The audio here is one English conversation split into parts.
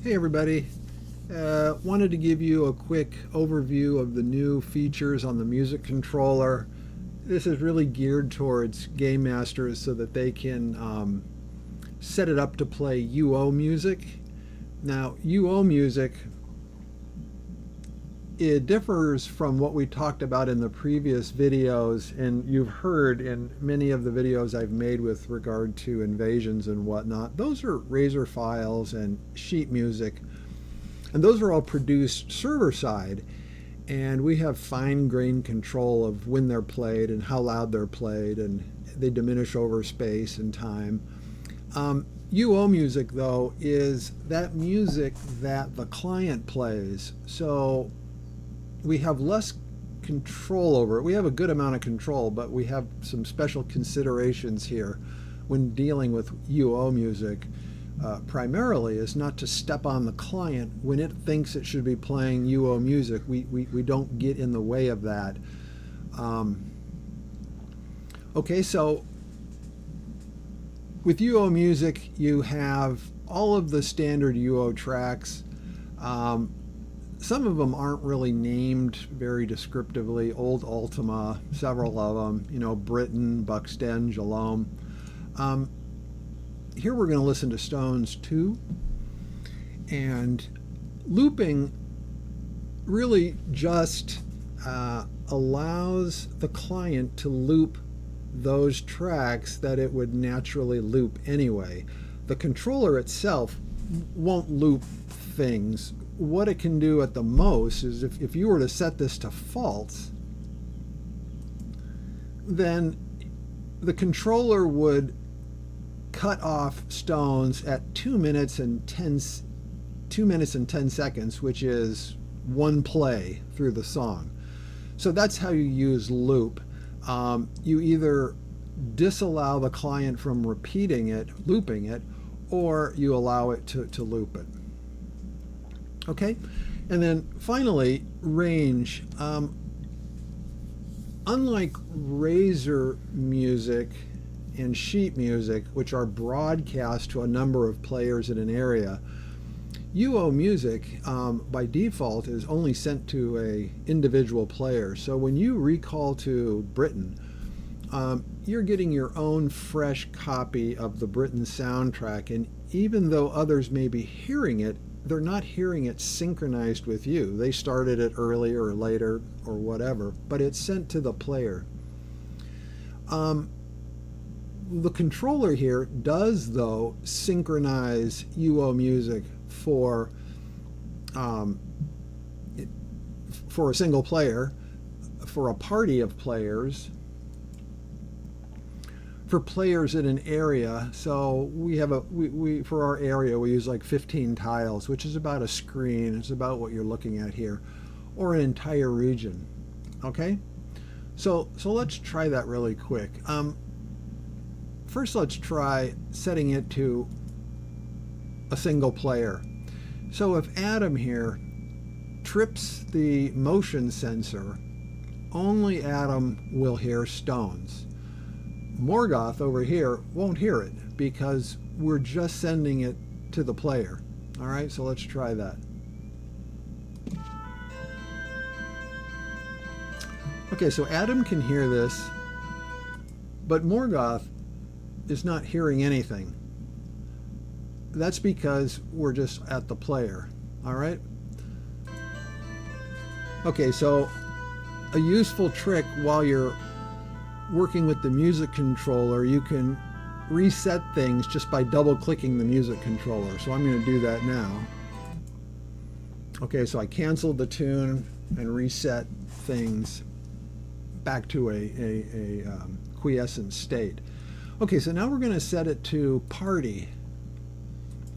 Hey everybody, wanted to give you a quick overview of the new features on the music controller. This is really geared towards game masters so that they can set it up to play UO music. Now, UO music, it differs from what we talked about in the previous videos, and you've heard in many of the videos I've made with regard to invasions and whatnot. Those are Razor files and sheet music, and those are all produced server side, and we have fine-grained control of when they're played and how loud they're played, and they diminish over space and time. UO music, though, is that music that the client plays, so we have less control over it. We have a good amount of control, but we have some special considerations here when dealing with UO music. Primarily is not to step on the client when it thinks it should be playing UO music. We don't get in the way of that. Okay, so with UO music, you have all of the standard UO tracks. Some of them aren't really named very descriptively. Old Ultima, several of them, Britain, Buxton, Jalom. Here we're going to listen to Stones 2. And looping really just allows the client to loop those tracks that it would naturally loop anyway. The controller itself won't loop things. What it can do at the most is if you were to set this to false, then the controller would cut off Stones at 2 minutes and 10 seconds, which is one play through the song. So that's how you use loop. You either disallow the client from repeating it, looping it, or you allow it to loop it. Okay, and then finally, range. Unlike Razor music and sheet music, which are broadcast to a number of players in an area, UO music by default is only sent to a individual player. So when you recall to Britain, you're getting your own fresh copy of the Britain soundtrack, and even though others may be hearing it, they're not hearing it synchronized with you. They started it earlier or later or whatever, but it's sent to the player. The controller here does, though, synchronize UO music for a single player, for a party of players, for players in an area. So we have we for our area we use like 15 tiles, which is about a screen. It's about what you're looking at here, or an entire region. Okay, so let's try that really quick. First, let's try setting it to a single player. So if Adam here trips the motion sensor, only Adam will hear Stones. Morgoth over here won't hear it because we're just sending it to the player. All right, so let's try that. Okay, so Adam can hear this, but Morgoth is not hearing anything. That's because we're just at the player. All right. Okay, so a useful trick while you're working with the music controller, you can reset things just by double clicking the music controller. So I'm going to do that now. Okay, so I canceled the tune and reset things back to a quiescent state. Okay, so now we're going to set it to party.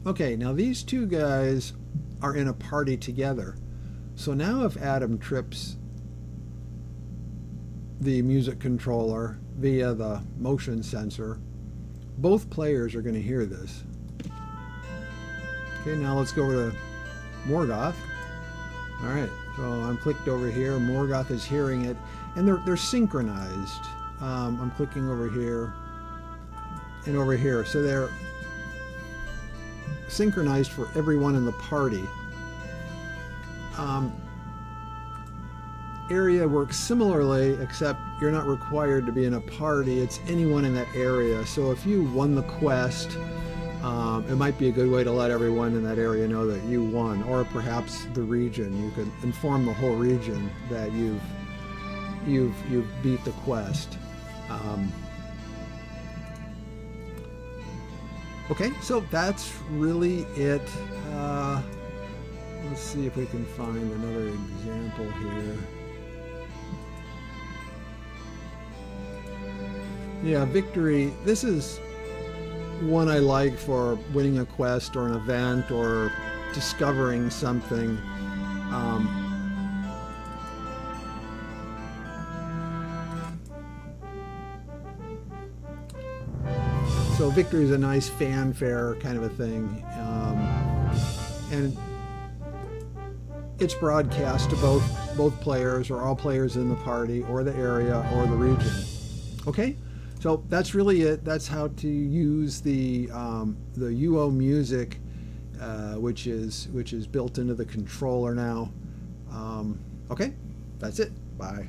Okay, now these two guys are in a party together. So now if Adam trips the music controller via the motion sensor, both players are going to hear this. Okay, now let's go over to Morgoth. All right, so I'm clicked over here. Morgoth is hearing it, and they're synchronized. I'm clicking over here and over here, so they're synchronized for everyone in the party. Area works similarly, except you're not required to be in a party. It's anyone in that area. So if you won the quest, it might be a good way to let everyone in that area know that you won, or perhaps the region. You could inform the whole region that you've beat the quest. Okay, so that's really it. Let's see if we can find another example here. Yeah, victory. This is one I like for winning a quest or an event or discovering something. So victory is a nice fanfare kind of a thing. And it's broadcast to both players or all players in the party or the area or the region. Okay? So that's really it. That's how to use the UO music, which is built into the controller now. Okay, that's it. Bye.